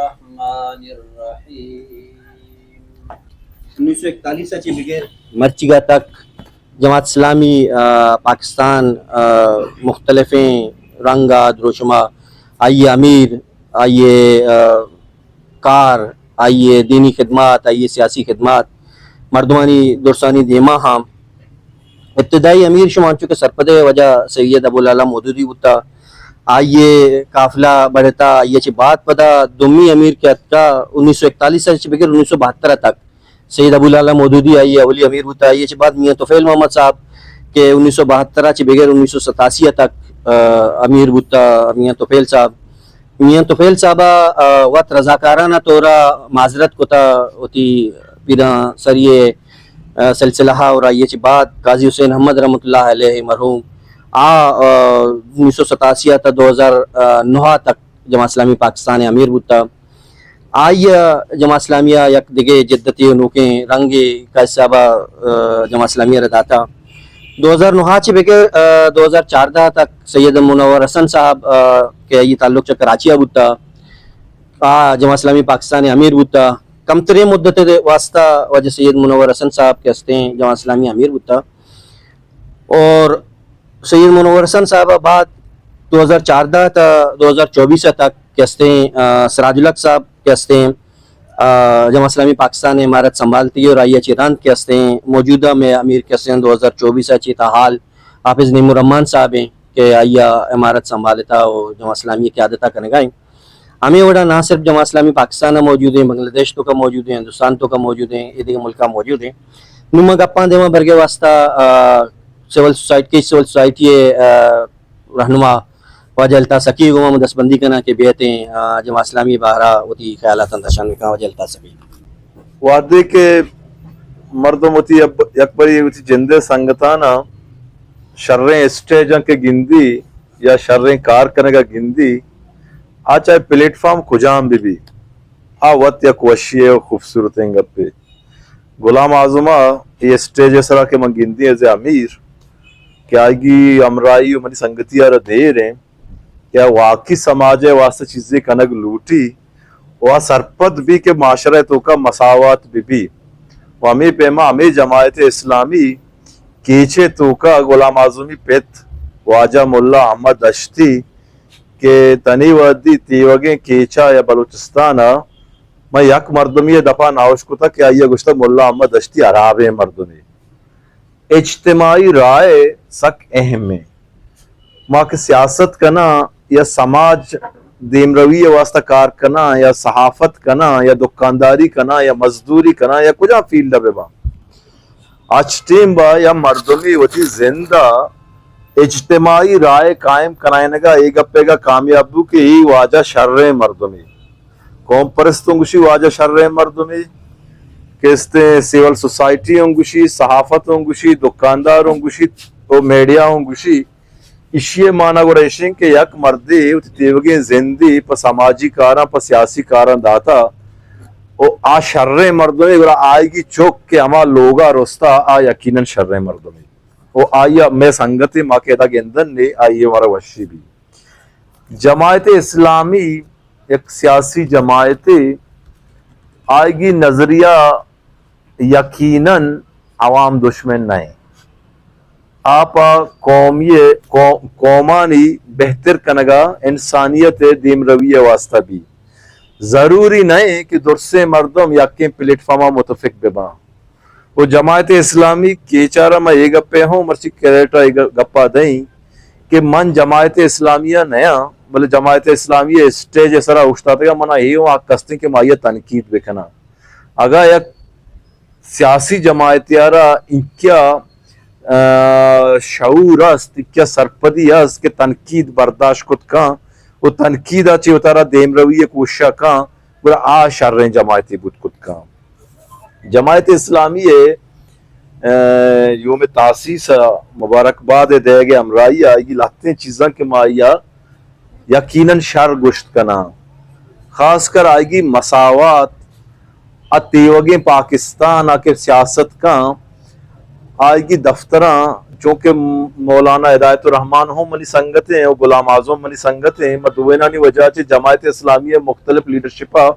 الرحمن الرحیم 1941 سے بغیر مرچیگا تک جماعت اسلامی پاکستان مختلف رنگا دروشما آئیے امیر، آئیے کار، آئیے دینی خدمات، آئیے سیاسی خدمات مردمانی درسانی دیما ہم ابتدائی امیر شمان چکے سرپدے وجہ سید ابوالعلا مودودی ہوتا آئیے قافلہ بڑھتا آئیے چھ بات پدا دومی امیر کے اتکا 1941 سے بغیر 1972 تک سید ابوالعلا مودودی آئیے اولی امیر ہوتا آئیے چھ بات میاں طفیل محمد صاحب کے 1972 چھ بغیر 1987 تک امیر ہوتا میاں طفیل صاحب وقت رضاکارانہ طورا معذرت کو تا ہوتی پیدا سریے سلسلہ اور آئیے چھ بات قاضی حسین احمد رحمۃ اللہ علیہ مرحوم 1987 تا 2009 تک جماعت اسلامی پاکستان امیر بوتا آئیے جماعت اسلامیہ یک دگے جدتی نوکیں رنگے کا صحابہ جماعت اسلامیہ رداتا 2009 چھ بگے 2014 تک سید منور حسن صاحب کے یہ تعلق چھ کراچی بوتا جماعت اسلامی پاکستان امیر بوتا کم ترے مدت واسطہ وجہ سید منور حسن صاحب کے ہستے ہیں جماعت اسلامی امیر بوتا اور سید منور حسن صاحب بعد 2014 تا 2024 تک کے ہستے ہیں سراج الحق صاحب کے ہستے ہیں جماعت اسلامی پاکستان عمارت سنبھالتی ہے اور آئیے چیران کے ہستے ہیں موجودہ میں امیر کے ہستے ہیں 2024 اچھی تاحال حافظ نعیم الرحمان صاحب ہیں کہ آئیے عمارت سنبھالتا اور جماعت اسلامی قیادتہ کرنے گئیں ہمیں وڑا نہ صرف جماعت اسلامی پاکستان موجود ہیں بنگلہ دیش تو کا موجود ہیں ہندوستان تو کا موجود ہیں یہ دیگر ملکہ موجود ہیں نما گپاں دیما برگے واسطہ سول سوسائٹی رہنما وجلتا سکی گما مدس بندی کنا کے بیعتیں جماعت اسلامی باہرہ ہوتی خیالات اندشان کا وجلتا سکی وعدے کے مردم ہوتی یک بری ہوتی جندے سنگتانا شریں اسٹیجاں کے گندی یا شریں کار کرنے کا گندی آ چاہے پلیٹ فارم کجام بھی وقت یا کوشی و خوبصورت گپے غلام اعظمہ یہ اسٹیج سرا کے من گندی ہے امیر کہ آئے گی امرائی و منی سنگتی آرہ دیر ہیں کیا واقعی سماج واسطہ چیزیں کنگ لوٹی وہ سرپد بھی کہ معاشرہ تو کا مساوات بھی و ہمیں پیما ہمیں جماعت اسلامی کیچے تو کا غلام اعظمی پیت واجہ ملا احمد دشتی کہ تنی ودی تیوگیں کیچا یا بلوچستانا میں یک مردمی دفعہ ناوش کو تھا کہ آئیے گشتہ ملا احمد دشتی عراب مردمی اجتماعی رائے سک اہم ہے ماں کے سیاست کنا یا سماج دیم روی واسطہ کار کنا یا صحافت کنا یا دکانداری کنا یا مزدوری کنا یا کجا فیلڈ ہے با آج ٹیم با یا مردمی ہوتی زندہ اجتماعی رائے قائم کرائنے کا ایک اپے کا کامیابو کہ ہی واجہ شر مردمی قوم پرست ہنگوشی واجہ شر مردمی کہستے سیول سوسائٹی ہنگوشی صحافت ہنگوشی دکاندار ہنگوشی تو میڈیا ہنگوشی اشیے مانا گو ریشن کہ یک مردی تیوگی زندی پا سماجی کاراں پا سیاسی کاراں داتا او آ شر مردمی گرا آئے گی چوک کہ ہما لوگا رستا یقیناً شر مردمی او آئیا میں سنگتی ماں کے دا گندن نے آئیے ہمارا وشی بھی جماعت اسلامی ایک سیاسی جماعت آئے گی نظریہ یقیناً عوام دشمن نہیں آپ قومانی بہتر کنگا انسانیت دیم رویہ واسطہ بھی ضروری نہیں کہ درسے مردم یقین پلیٹ فارما متفق ببا وہ جماعت اسلامی کیچارہ میں ایک گپے ہوں مرچی کریٹا ایک گپا دیں کہ من جماعت اسلامیہ نیا بلے جماعت اسلامیہ اسٹیج سرا اٹھتا منا ہی ہوں آگ کستے کہ مائیہ تنقید بکنا اگر یک سیاسی جماعتیارہ انکیا شعور است کیا سرپدی است کہ تنقید برداشت کت کان وہ تنقید اچھی اتارا دیم رویہ کوشا کان برا آ شرین جماعتی بود کت کان جماعت اسلامی یوم تاسیس مبارکباد دے گے امرائی آئی لگتے ہیں چیزاں کے مائیہ یقیناً شر گشت کنا خاص کر آئے گی مساوات اتیوگیں پاکستان آکے سیاست کا آئے گی دفتراں چونکہ مولانا ہدایت الرحمان ہوں منی سنگتیں اور غلام اعظم منی سنگتیں مدوینانی وجہ سے جماعت اسلامیہ مختلف لیڈرشپا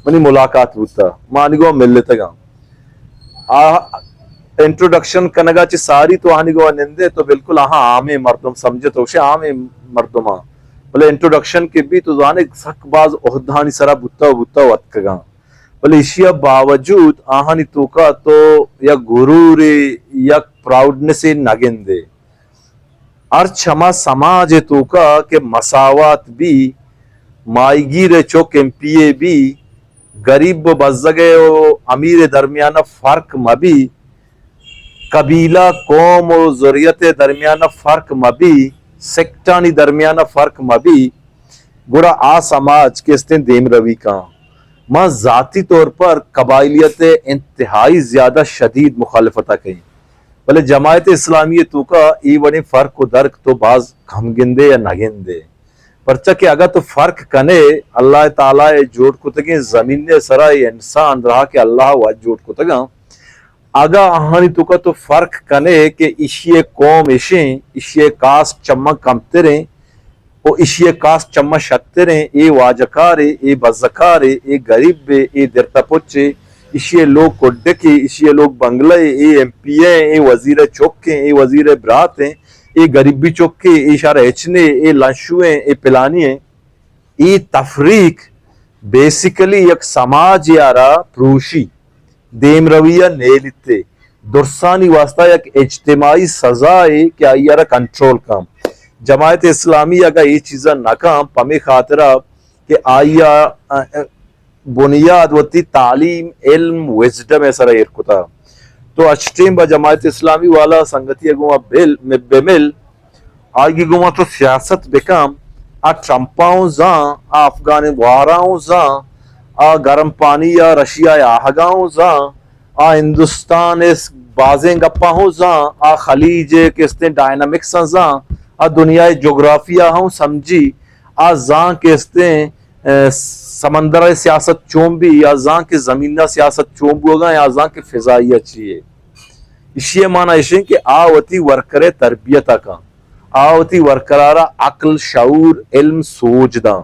منی ملاقات ہوتا مانی گو مل لیتا گا انٹروڈکشن کنگا چی ساری تو آنی گو نندے تو بالکل عام مردم سمجھے تو اسے عام مردم بلے انٹروڈکشن کے بھی تو زانے سک باز عہدانی سرا بوتا وط گا بلے اشیا باوجود آہانی توکا تو یا غرور یا پراؤڈنس نگندے ار چھما سماج توکا کہ مساوات بھی مائی گیر چوک ایم پی اے بھی غریب و بزگے و امیر درمیانہ فرق مبی قبیلہ قوم و ذریت درمیانہ فرق مبی سیکٹانی درمیانہ فرق مبی گڑا آ سماج کے استیں دیم روی کا ماں ذاتی طور پر قبائلیت انتہائی زیادہ شدید مخالفتہ کہیں بلے جماعت اسلامی تو کا ایوانی فرق و درک تو بعض ہم گندے یا نہ گندے پرچہ کہ اگر تو فرق کنے اللہ تعالیٰ جوڑ کتگیں زمین سرائے انسان رہا کہ اللہ واج جوڑ کتگاں اگا آہانی تو کا تو فرق کنے کہ اشیے قوم اشیں اشیے کاسٹ چمہ کمتریں او اشیے کاسٹ چمہ شکتریں اے واجکارے اے بزکارے اے غریب اے درتا پوچے اشیے لوگ کڈکے اشیے لوگ بنگلے اے ایم پی اے وزیر چوکیں اے وزیر برات ہیں اے غریبی چوکے اے اشارہ اچنے اے لنشویں اے پلانییں اے تفریق بیسیکلی یک سماج یارا پروشی دیم رویہ نیلتے درسانی واسطہ یک اجتماعی سزائے کہ آئیارا کنٹرول کام جماعت اسلامی اگر یہ چیزاں ناکام پمی خاطرہ کہ آئیا بنیاد وتی تعلیم علم وزڈم ایسا رہا ارکتا تو اچھٹیم با جماعت اسلامی والا سنگتی گوما بمل آگی گوما تو سیاست بکام ٹرمپاؤں زاں افغان واراؤں زاں گرم پانی یا رشیا آہگاؤں زاں ہندوستان اس بازیں گپاہوں زاں خلیج کستیں ڈائنامکس زاں دنیا جغرافیہ ہوں سمجھی زاں کستیں سمندر سیاست چومبی یا زاں کے زمینہ سیاست چومبو گا یا زاں کے فضائیہ چیئے اسی معنی اشیں کہ آوتی ورکر تربیتہ کا آوتی ورکرارا عقل شعور علم سوچ دا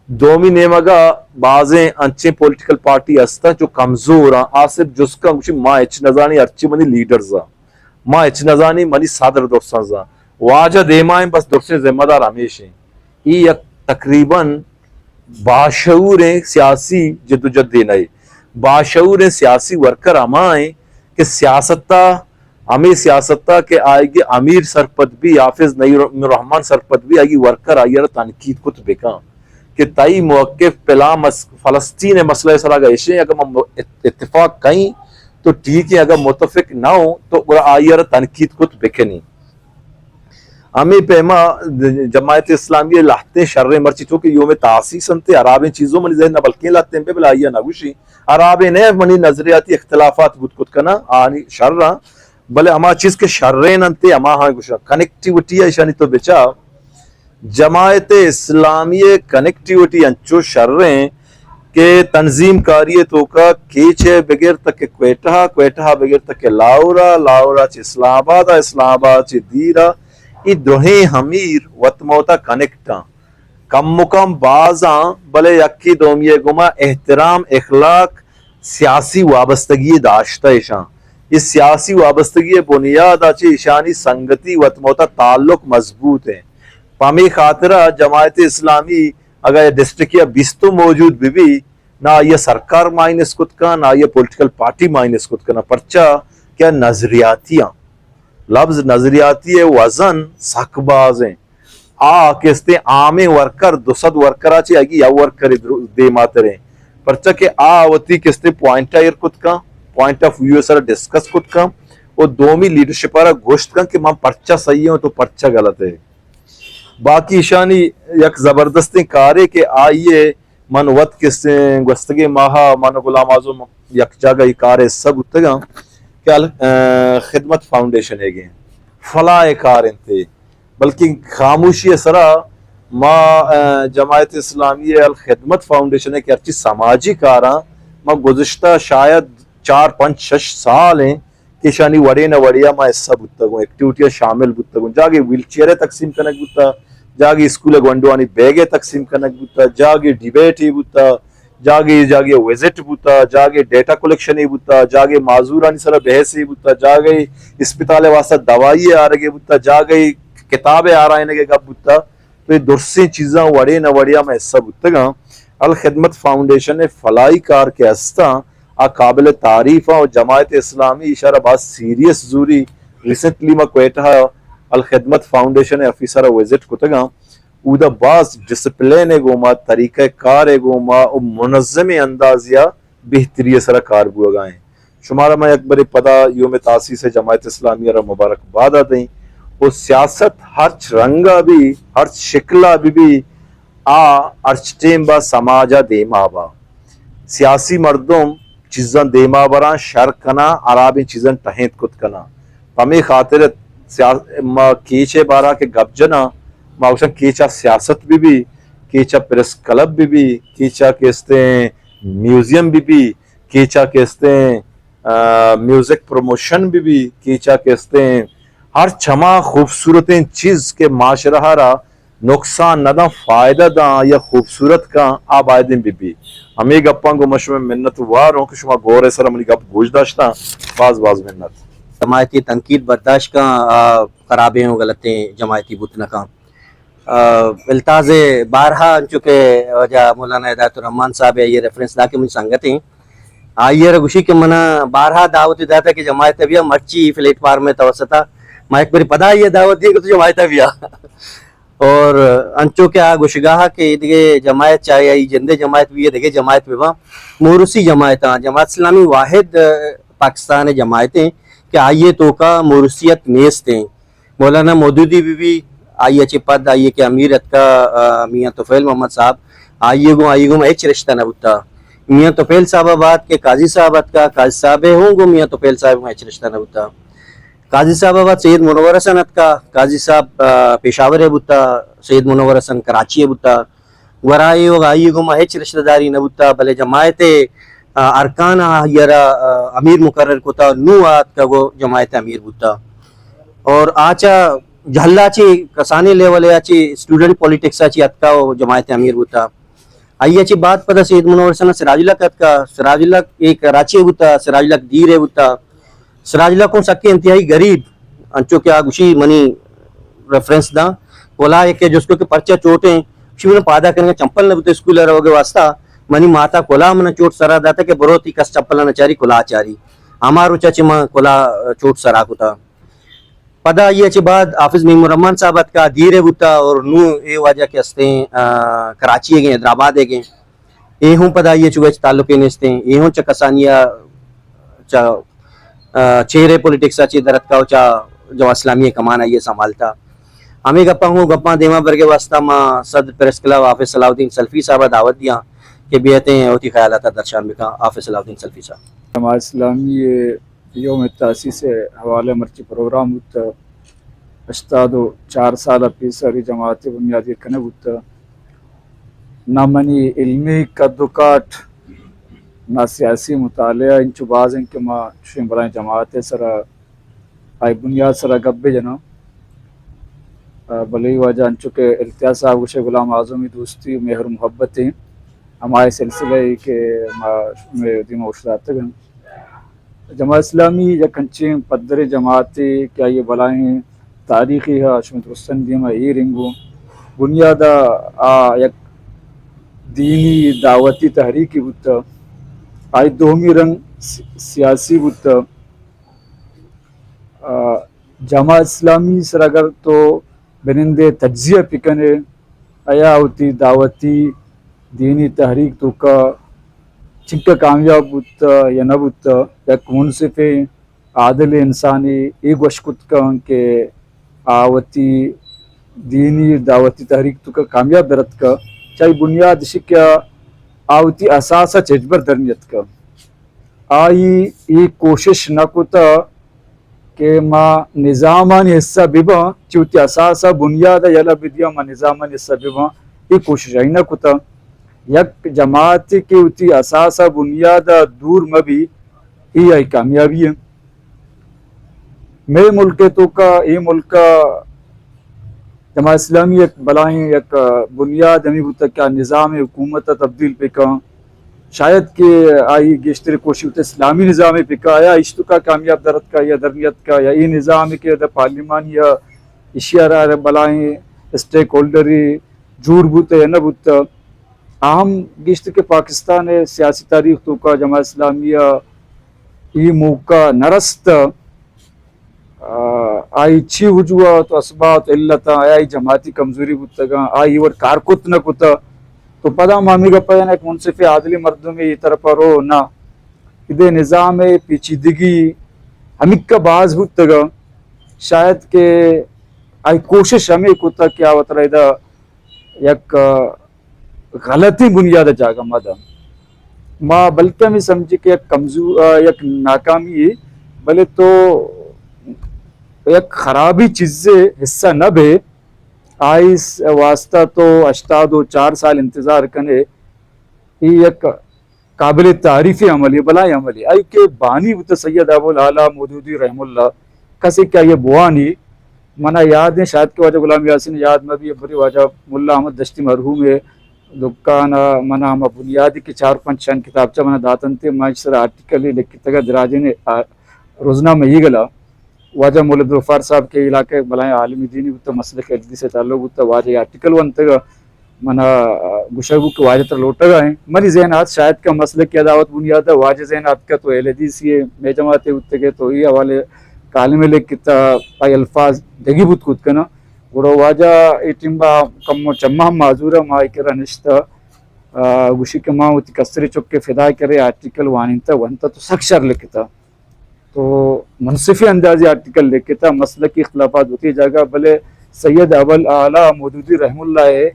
دومی نیمگا بعضیں انچیں پولیٹیکل پارٹی ہستا جو کمزور ہیں آصف جس کا مجھے ماں اچ نظانی ارچی منی لیڈرز ماں اچ نظانی منی صدر دوستان واجہ دیمائیں بس دوسرے ذمہ دار ہمیشہ یہ یک تقریباً باشعور سیاسی جدوجہد دینا ہے باشعور سیاسی ورکر ہمائیں کہ سیاستہ ہمیں سیاستہ کے آئے گی امیر سرپت بھی حافظ نعیم الرحمن سرپت بھی آئے گی ورکر آئیے تنقید کت بکاں کہ تائی موقف پلا فلسطین مسئلہ سرا گئے اگر ہم اتفاق کہیں تو ٹھیک ہے اگر متفق نہ ہوں تو آئیے تنقید کت بکنی ہمیں پیما جماعت اسلامی لہتے شر مرچی چونکہ یوم تاسیس انتے عرابیں چیزوں منی ذہن نہ بلکیں لہتے ہیں پہ بلا آئیے نگوشی عرابیں نے منی نظریاتی اختلافات بود کت کنا آنی شر رہا بلے ہما چیز کے شرین انتے ہما ہاں گوشا کنیکٹیوٹی ایشانی تو بچا جماعت اسلامی کنیکٹیوٹی انچو شرین کہ تنظیم کاری تو کا کیچے بغیر تک کوئٹہ بغیر تک لاورا چی اسلام آباد چی دیرہ ای دوہیں ہمیر وطموتا کنیکٹاں کم مکم بازاں بلے یکی دومیے گما احترام اخلاق سیاسی وابستگی داشتہ ایشان اس سیاسی وابستگی بنیاد آچے ایشانی سنگتی وطموتا تعلق مضبوط ہیں پامی خاطرہ جماعت اسلامی اگر ڈسٹرکیا بیستو موجود بھی نہ یہ سرکار مائنس کت کا نہ یہ پولیٹیکل پارٹی مائنس کت کا نہ پرچہ کیا نظریاتیاں لفظ نظریاتی وزن سکباز ہیں کستے عام ورکر دوسد ورکر آچے آگی یا ورکر دے ماتریں پرچہ کہ آوتی کستے پوائنٹ آئیر کت کا point of view sir discuss کت کا وہ دومی لیڈرشپ آرہ گوشت کا کہ ماں پرچہ صحیح ہوں تو پرچہ غلط ہے باقی شانی یک زبردستی کارے کہ آئیے من وط کستے گوستگی ماہا من غلام اعظم یک جگہ یہ کارے سب اتگا کہ خدمت فاؤنڈیشن ہے گئے فلاح کار انتے بلکہ خاموشی سرا ما جماعت اسلامی الخدمت فاؤنڈیشن ہے کہ ہرچی سماجی کاراں ما گزشتہ شاید 4-5-6 سال ہیں کہ شانی وڑے نہ وڑیا ما حصہ بتگو ایکٹیویٹی شامل بتگو جاگے ویل چیئر تقسیم کنک بتا جاگے اسکول گونڈوانی بیگے تقسیم کنک بتا جاگے ڈیبیٹ ہی بتا جاگے وزٹ بتا جاگے ڈیٹا کلیکشن ہی بتا جاگے معذورانی سر بحث ہی بتا جاگے اسپتال واسطہ دوائی آ رہے بتا جاگے کتابیں آ رہے کے گپ بتا تو یہ درسیں چیزاں وڑے نہ وڑیا میں حصہ بتگا الخدمت فاؤنڈیشن فلاحی کار کے ہستا قابل تعریف اور جماعت اسلامی اشارہ بات سیریس زوری ریسنٹلی میں Quetta Alkhidmat foundation officer visit کتگا اودا باز ڈسپلین گوما طریقہ کار گوما او منظم اندازیا بہتری سر کار بوگائیں شمارہ میں اکبر پدا یوم تاسیس جماعت اسلامی را مبارکباد آدیں وہ سیاست ہر رنگا بھی ہر شکلہ بھی ارچ ٹیم با سماجہ دیما با سیاسی مردم چیزاں دیما بران شر کنا عرابی چیزاں ٹہینت کت کنا پمی خاطر کیچے بارا کے گپ جنا ماوشا کیچا سیاست بھی کیچا پریس کلب بھی کیچا کہتے ہیں میوزیم بھی کیچا کہتے ہیں میوزک پروموشن بھی کیچا کہتے ہیں ہر چھما خوبصورتیں چیز کے معاشرہ را نقصان نہ دا فائدہ دا یا خوبصورت کا آبائدیں بھی ہمیں گپاں کو مشہور منت وار ہوں کہ شما گورے سر منی گپ گوش داشتا باز منت جماعتی تنقید برداشت کا خرابیں ہوں غلطیں جماعتی بتنا کا التاز بارہا چونکہ وجہ مولانا ہدایت الرحمان صاحب ہے یہ ریفرنس دا کے مجھ سنگتیں آئیے گوشی کے منا بارہا دعوت دیتا کہ جماعت ابیا مرچی فلیٹ پار میں توسطا میں ایک باری پدا یہ دعوت دی کہ تو جماعت ابیا اور انچو کیا گوشگاہ کے دیگے جماعت چاہیے جندے جماعت بھی ہے دیگے جماعت بھی وہاں موروسی جماعت جماعت اسلامی واحد پاکستان جماعتیں کہ آئیے تو کا موروسیت نیستیں مولانا مودودی بھی آئیے چی پد آئیے کہ امیرت کا میاں توفیل محمد صاحب آئیے گو میں ایچ رشتہ نہ بتا میاں توفیل صاحب آباد کے قاضی صاحبات کا قاضی صاحب ہوں گو میاں توفیل صاحب میں ایچ رشتہ نہ بتا قاضی صاحب آباد سید منور حسنت کا قاضی صاحب پیشاور ہے بتا سید منور حسن کراچی ہے بتا ورائی و آئیے گو میں ایچ رشتہ داری نہ بتا بلے جماعت ارکان یرا امیر مقرر کتا نو آت کا گو جماعت امیر بتا اور آچا جھلا چی کسانی لیولے آچی اسٹوڈنٹ پولیٹکس آچی اتکا و جماعت امیر بتا آئیے چی بات پتا سید منور حسن سراج اللہ کت کا سراج اللہ ایک کراچی بتا سراج اللہ دیر بتا سراج اللہ کو سکے انتہائی غریب انچو کیا گوشی منی ریفرنس دا کولا ایک جس کو کہ پرچہ چوٹیں شی میں پادا کرنے چمپل نہ بتا اسکول رہو گے واسطہ منی ماتا کولا من چوٹ سرا داتا کہ بروتی کس چپل نہ چاری کولا چاری ہمارو چاچی ماں کولا چوٹ سرا کتا پدا یہ چی بعد حافظ میم الرحمن صاحبت کا دیر بتا اور نو اے واجہ کے ہستے ہیں کراچی گئے حیدرآباد گئے اے ہوں پدا یہ چوچ تعلقیں نستے ہیں اے ہوں چا کسانیہ چا چہرے پولیٹکس چی درد کا چا جو اسلامی کمانا یہ سنبھالتا ہمیں گپا ہوں گپا دیما برگے واسطہ ماں صدر پریس کلب حافظ صلاح الدین سلفی صاحب دعوت دیا کہ بیعتیں ہوتی خیالات درشان بکا حافظ صلاح الدین سلفی صاحب جماعت اسلامی یوم تاسیس حوالے مرچی پروگرام ہوتا اشتادو 4 سالہ پیسری جماعت بنیادی کنے ہوتا نہ منی علمی قدوکاٹ نہ سیاسی مطالعہ انچو باز ان کے ماں شیم برائیں جماعت سرا آئی بنیاد سرا گبے جنا بلی وجہ انچو کے التیاز صاحب گوشے غلام اعظمی دوستی مہر محبتیں ہمارے سلسلے کے میں دیمہ اشتاد تک جماعت اسلامی یا کنچیں پدر جماعتی کیا یہ بلائیں تاریخی ہے اشمت رسن دیمہ ای رنگو بنیادہ یک دینی دعوتی تحریکی بودتا آئی دومی رنگ سیاسی بودتا جماعت اسلامی سر اگر تو بنندے تجزیہ پکنے آیا ہوتی دعوتی دینی تحریک تو کا چنکا کامیاب بودتا یا نہ بودتا یک منصف عادل انسانی ایک وشکت کا کہ آوتی دینی دعوتی تحریک تو کا کامیاب درد کا چاہی بنیاد شکیا آوتی اساسہ چجبر درنیت کا آئی ایک کوشش نہ کتا کہ ما نظامانی حصہ ببا چوتی اساسہ بنیاد یلا بدیا ما نظامانی حصہ ببا ایک کوشش آئی نہ کتا یک جماعت کے ہوتی اساسہ بنیاد دور مبی ای آئی کامیابی ہے میں ملک تو کا یہ ملک جماعت اسلامی ایک بلائیں ایک بنیاد ہمیں بتا کیا نظام حکومت تبدیل پہ کا شاید کہ آئی گیشتر کوشش اسلامی نظام پہ کا یا عشق کا کامیاب درد کا یا درمیت کا یا یہ نظام کے پارلیمان یا اشیاء بلائیں اسٹیک ہولڈری جور بوتے یا نہ بوتا اہم گشت کے پاکستان سیاسی تاریخ تو کا جماعت اسلامیہ یہ موقع نرست آئی چھی وجوہات اسبات علتا آئی جماعتی کمزوری بودتا آئی اور کارکت نہ کتا تو پدا مامی کا پہن ایک منصف عادلی مردوں میں یہ طرف رو نہ ادھے نظام پیچیدگی ہمیں کا باز بودتا شاید کہ آئی کوشش ہمیں کتا کیا وطرہ دا یک غلطی بنیاد جاگا مادا ما بلکہ ہمیں سمجھی کہ یک ناکامی بلے تو یک خرابی چیزیں حصہ نہ بے آئی واسطہ تو 84 سال انتظار کنے یہ ایک قابل تعریفی عملی بلائی عملی آئی کہ بانی بتا سید ابو العلا مودودی رحم اللہ کسی کیا یہ بوانی منا یاد ہے شاید کہ واجہ غلام یاسین یاد میں بھی بری واجہ ملا احمد دشتی مرحوم ہے دکان منا ہم بنیادی کی 4-5 شان کتابچہ منا داتن تھے میں سر آرٹیکل لکھتا گا دراجے نے روزنہ میں ہی گلا واجہ مولد غفار صاحب کے علاقے بلائیں عالمی دینی بتا مسئلہ خیلدی سے تعلق بتا واجہ آرٹیکل ونتا گا منا گشاگو کے واجہ تر لوٹا گا ہیں منی ذہنات شاید کا مسئلہ کی عداوت بنیاد ہے واجہ ذہنات کا تو اہل حدیث یہ میں جماعتے ہوتے گئے تو یہ حوالے کالمے لے کتا پائی الفاظ دگی بود کود کنا گروہ واجہ ایٹنبا کم چمہ ہم معذورہ مائی کرا نشتا گوشی کے ماں ہوتی کسری چک کے فدای کرے آرٹیکل وانتا ونتا تو سخت شر لکھتا تو منصفی اندازی آرٹیکل لکھتا مسئلہ کی اختلافات ہوتی جاگا بلے سید اول اعلیٰ مودودی رحم اللہ ہے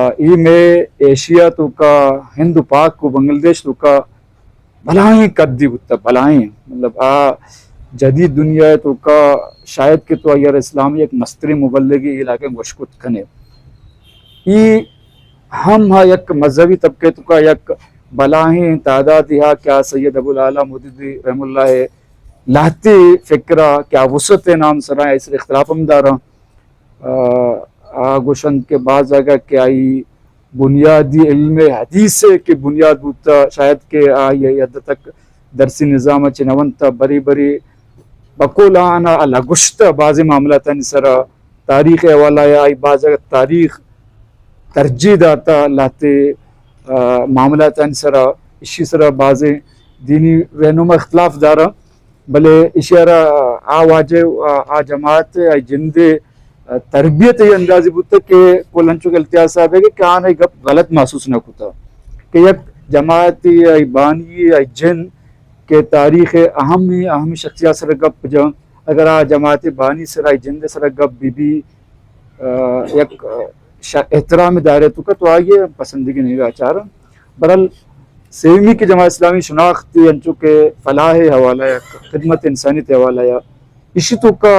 ای میں ایشیا تو کا ہند پاک کو بنگل دیش تو کا بلائیں قدی بتا بلائیں مطلب جدید دنیا تو کا شاید کہ تو ایر اسلامی ایک مستری مبلغی علاقے مشکوت کھنے ای ہم ہاں یک مذہبی طبقے تو کا یک بلائیں تعداد ہاں کیا سید ابو العلا مودودی رحم اللہ ہے لاتی فکرہ کیا وسعت نام سرائیں اس اختلاف امدارہ گوشند کے بعض جگہ کہ آئی بنیادی علم حدیث کی بنیاد بوتا شاید کہ آئی حد تک درسی نظام چنونتا بری بری بقولانا اللہ گشت بعض معاملات سرا تاریخ حوالہ آئی بعض جگہ تاریخ ترجیح داتا لاتے معاملات سرا اسی سرا بعض دینی رہنما اختلاف دارا بلے اشارہ واجہ جماعت جندے تربیت یہ اندازی بوتا کہ کولنچو کے التیاز صاحب ہے کہ آنا ایک غلط محسوس نہ کتا کہ یک جماعتی ای بانی ای جن کے تاریخ اہمی شخصیات سر گپ جا اگر جماعت بانی سر ای جن سر گپ بی یک احترام دائرے تو کا تو آئیے پسندگی نہیں گا چارہ برحال سیمی کی جماعت اسلامی شناختی انچو کے فلاح حوالہ یا خدمت انسانیت حوالہ یا اسی تو کا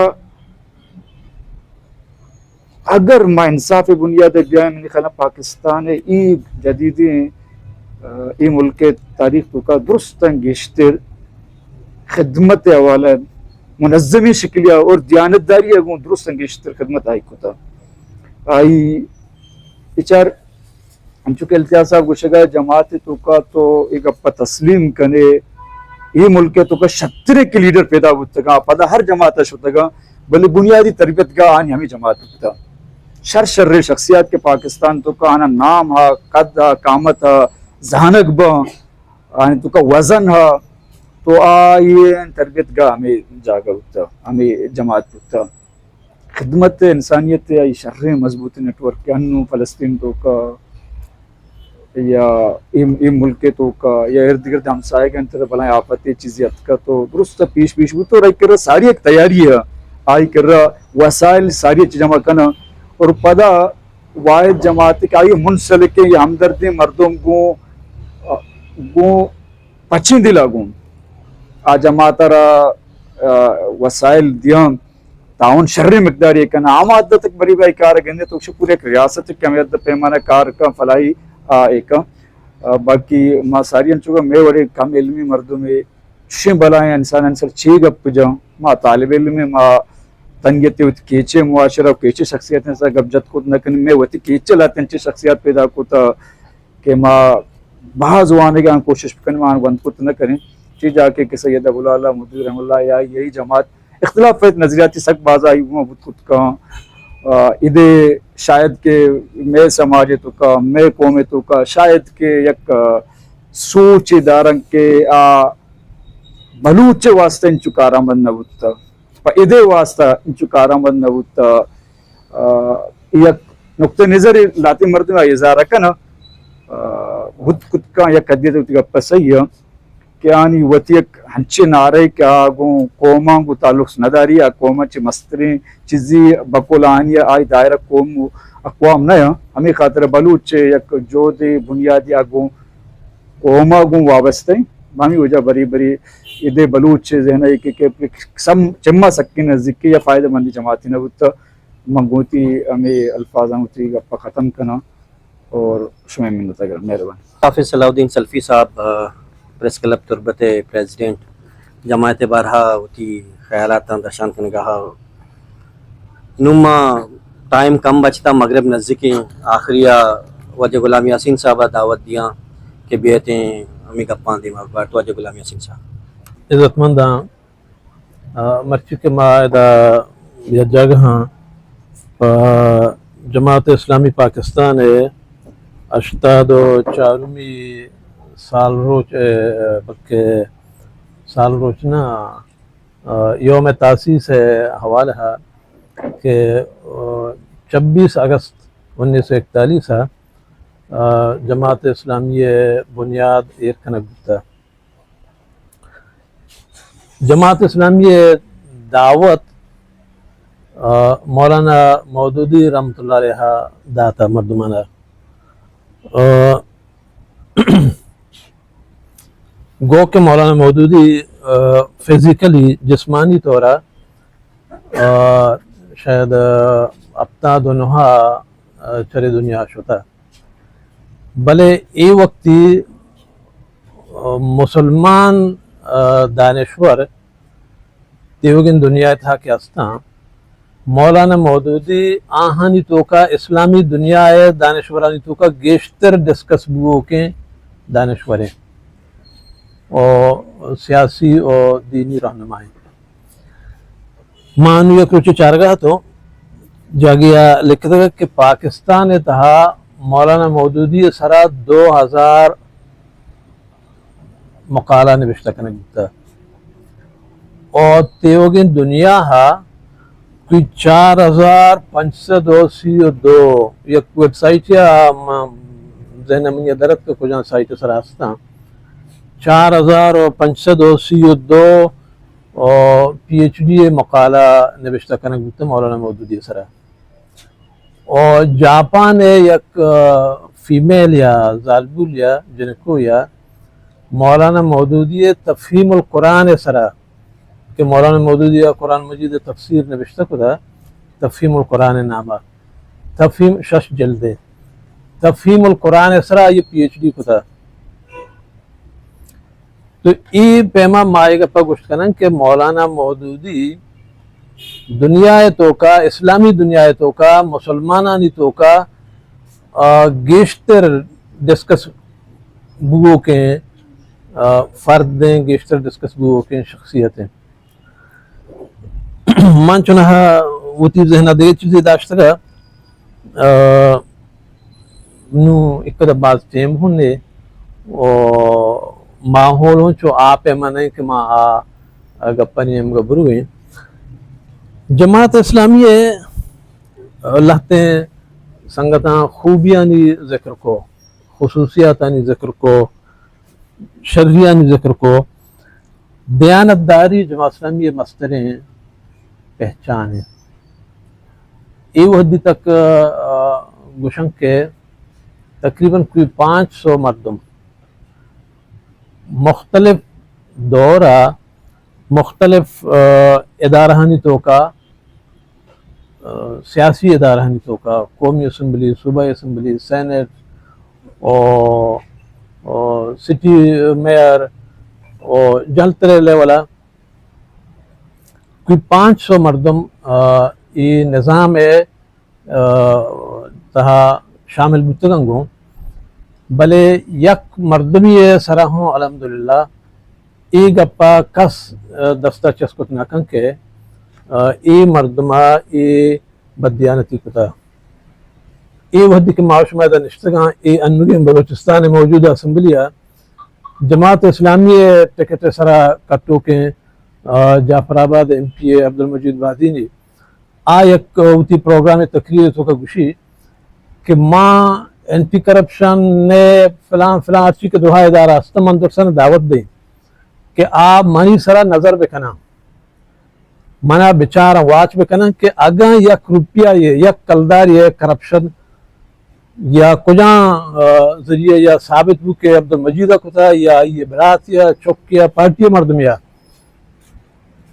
اگر ما انصاف بنیاد بیان میں خلا پاکستان ای جدیدی ای ملک تاریخ تو کا درست گشتر خدمت حوالہ منظمی شکلیہ اور دیانتداری اگوں درست گشتر خدمت آئی کتا آئی اچار ہم چکے التیاز صاحب گوشگا جماعت تو کا تو ایک اپا تسلیم کنے ای ملک تو کا شترے کے لیڈر پیدا ہوتا گا پدا ہر جماعت شتا گا بلے بنیادی تربیت گا آنی ہمیں جماعت ہوتا شر شخصیات کے پاکستان تو کا آنا نام ہا قد ہا قامت ہا ذہانک با آنی تو کا وزن ہا تو آئیے تربیت گا ہمیں جاگا ہوتا ہمیں جماعت ہوتا خدمت انسانیت آئی شر مضبوط نیٹورک انو فلسطین تو کا یا ای ملک تو کا یا ارد گرد ہمسائے کے انتر بلائیں آفتی چیزیت کا تو درست پیش بھی تو رہی کر رہا ساری ایک تیاری ہے آئی کر رہا وسائل ساری چیز جمع کرنا اور پدا واحد جماعت کہ آئی منسلک یا ہمدردی مردوں کو پچھیں دلا گوں آ جماعت را وسائل دیاں تعاون شر مقدار یہ کنا عام عادت تک بری بائی کار گندے تو پورے ایک ریاست کے ہمیت پیمانہ کار کا فلاحی ایک باقی ما ساری انچوگا میں بڑے کم علمی مردوں میں تشے بلائیں انسان انسر چی گپ جاؤں ما طالب علم ما تنگیت کیچے معاشرہ کیچے شخصیت سے گپ جت کو نہ کن میں وتی کیچے لاتے چے شخصیت پیدا کوتا کہ ما بعض وانے کا کوشش کن مان بند کو نہ کریں چی جا کے سید ابو العلا مودودی رحم اللہ یا یہی جماعت اختلاف نظریاتی سک باز آئی ہوں خود کا ادے شاید کہ میں سماج تو کا میں قوم تو کا شاید کہ یک سوچ دارنگ کے بلوچ واسطہ ان چکارا مند نبوتا ادے واسطہ ان چکارا مند نبوتا یک نقطہ نظر لاتی مردم اظہار کنا خود کا یک قدیت ہوتی گپا صحیح ہے کہ آنی وتی ایک ہنچے نعرے کہ آگوں قوماں کو تعلق نداری یا قوماں چی مستریں چیزی بکولانی آئی دائرہ قوم اقوام نیا ہمیں خاطر بلوچ یک جو دے بنیادی آگوں قوماں گوں وابستہ ہیں ہمیں وجہ بری بری ادے بلوچ ذہن ہے کہ سم چمہ سکی نزدیکی یا فائدہ مندی جماعتی نبوتا منگوتی ہمیں الفاظاں ہوتی گپا ختم کرنا اور شمع منت اگر مہربان حافظ صلاح الدین سلفی صاحب پریس کلب تربت پریزیڈنٹ جماعت بارہا ہوتی خیالات درشان کرنے گاہا نما ٹائم کم بچتا مغرب نزدیکی آخریہ وجہ غلام یاسین صاحبہ دعوت دیا کہ بیعتیں ہمیں گپاں دی مغبارت وجہ غلام یاسین صاحب عزت منداں مرچی کے معاہدہ یا جگہاں جماعت اسلامی پاکستان ہے اشتاد و چارمی سال روچ بلکہ سال روچنا یوم تاسیس حوالہ ہے کہ 26 اگست 1941 جماعت اسلامی بنیاد ایک کنک بتا جماعت اسلامی دعوت مولانا مودودی رحمۃ اللہ علیہ داتا مردمانہ گو کہ مولانا مودودی فزیکلی جسمانی طورا شاید افتاد و نہا چرے دنیا شتا بلے ای وقتی مسلمان دانشور تیوگن دنیا تھا کہ استا مولانا مودودی آہانی تو کا اسلامی دنیا ہے دانشورانی تو کا گیشتر ڈسکس بو کے دانشورے اور سیاسی اور دینی رہنمائی مانو یک روچے چارگاہ تو جاگیا لکھتا ہے کہ پاکستان تہا مولانا مودودی سرا 2000 مقالہ نوشتہ کرنے گتا اور تیوگن دنیا ہا کوئی 4532 یک ویب سائٹ یا ذہن من یا درد کا کجا سائٹ سراستا 4532 اور پی ایچ ڈی مقالہ نوشتہ کرنے گتا مولانا مودودی سرا اور جاپان یک فیمیل یا زالبول یا جنکو یا مولانا مودودی تفہیم القرآن سرا کہ مولانا مودودی قرآن مجید تفسیر نوشتہ کدا تفہیم القرآن نامہ تفہیم 6 جلدے تفہیم القرآن سرا یہ پی ایچ ڈی کدا تو ای پیما مائے گا پا گوشت کنن کہ مولانا مودودی دنیا تو کا اسلامی دنیا تو کا مسلمانانی تو کا گیشتر ڈسکس بو کے فرد دیں گیشتر ڈسکس بو کے شخصیتیں من چنہ وتی ذہنہ دے چیزیں داشتا گا نو اکد باز ٹیم ہونے اور ماحول ہوں چو آپ منیں کہ ماں گپنی ہم گبرویں جماعت اسلامی اللہ تے سنگتاں خوبیانی ذکر کو خصوصیاتانی ذکر کو شرعیانی ذکر کو دیانتداری جماعت اسلامی مستریں پہچان ہے ای وحدی تک گوشن کے تقریباً کوئی 500 مردم مختلف دورہ مختلف ادارہانی تو کا سیاسی ادارہانی تو کا قومی اسمبلی صوبائی اسمبلی سینٹ اور سٹی میئر اور جلترے لے والا کوئی 500 مردم یہ نظام تہا شامل بتگنگوں بلے یک مردمی سرا ہوں الحمدللہ ای گپا کس دستہ چسکت نکن کے ای مردمہ ای بدیانتی کتا ای وحدی کے معاش میدہ نشتگاں ای انوگی بلوچستان موجودہ اسمبلیہ جماعت اسلامی ٹکٹ سرا کٹو کے جعفر آباد ایم پی اے عبدالمجید بادینی یک اوتی پروگرام تقریر تو کا گوشی کہ ماں اینٹی کرپشن نے فلان فلان اچھی کے دعا ادارہ استمان درسن دعوت دیں کہ آپ منی سرا نظر بکنا منا بچارا واچ بکنا کہ اگاں یک روپیہ یک کلدار یہ کرپشن یا کجاں ذریعے یا ثابت ہو کہ عبدالمجیدہ کتا یا یہ برات یا چوک یا پارٹی مردمیا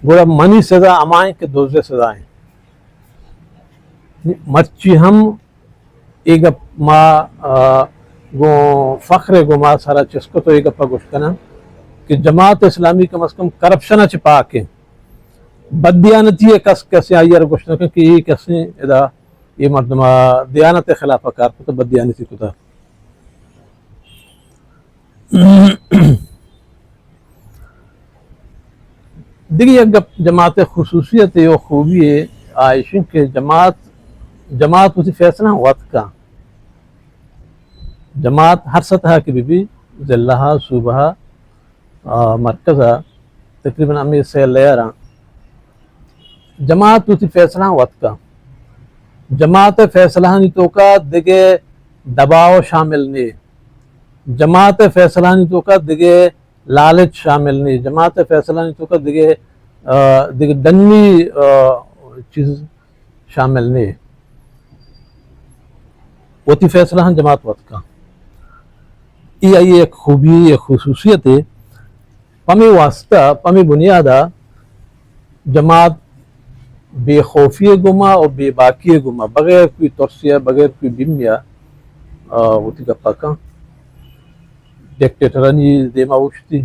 گوڑا منی سزا امائیں کہ دوزے سزائیں مرچی ہم ایک ما گو فخر گو ما سارا چسکو تو ایک پا گوشت کنا کہ جماعت اسلامی کم از کم کرپشن چپا کے بدیانتی کس کیسے آئی ہے گوشت کہ یہ کیسے ادا یہ مردمہ دیانت خلاف کار کو تو بدیانتی کو تھا دیکھیے جماعت خصوصیت و خوبی ہے عائشن کے جماعت اسی فیصلہ وقت کا جماعت ہر سطح کی بھی ضلع صوبہ مرکزہ تقریباً امیر سے لیرہ جماعت اسی فیصلہ وقت کا جماعت فیصلہ نہیں تو کا دیگے دباؤ شامل نہیں جماعت فیصلہ نہیں تو کا دیگے لالچ شامل نہیں جماعت فیصلہ نہیں تو کا دیگے دنی چیز شامل نہیں وتی فیصلہ ہیں جماعت وقت کا یہ ایک خوبی ایک خصوصیت ہے پمی واسطہ پمی بنیادہ جماعت بے خوفی گما اور بے باکی گما بغیر کوئی ترسیہ بغیر کوئی بمیا وتی کا پاکا ڈکٹیٹرانی دیما وشتی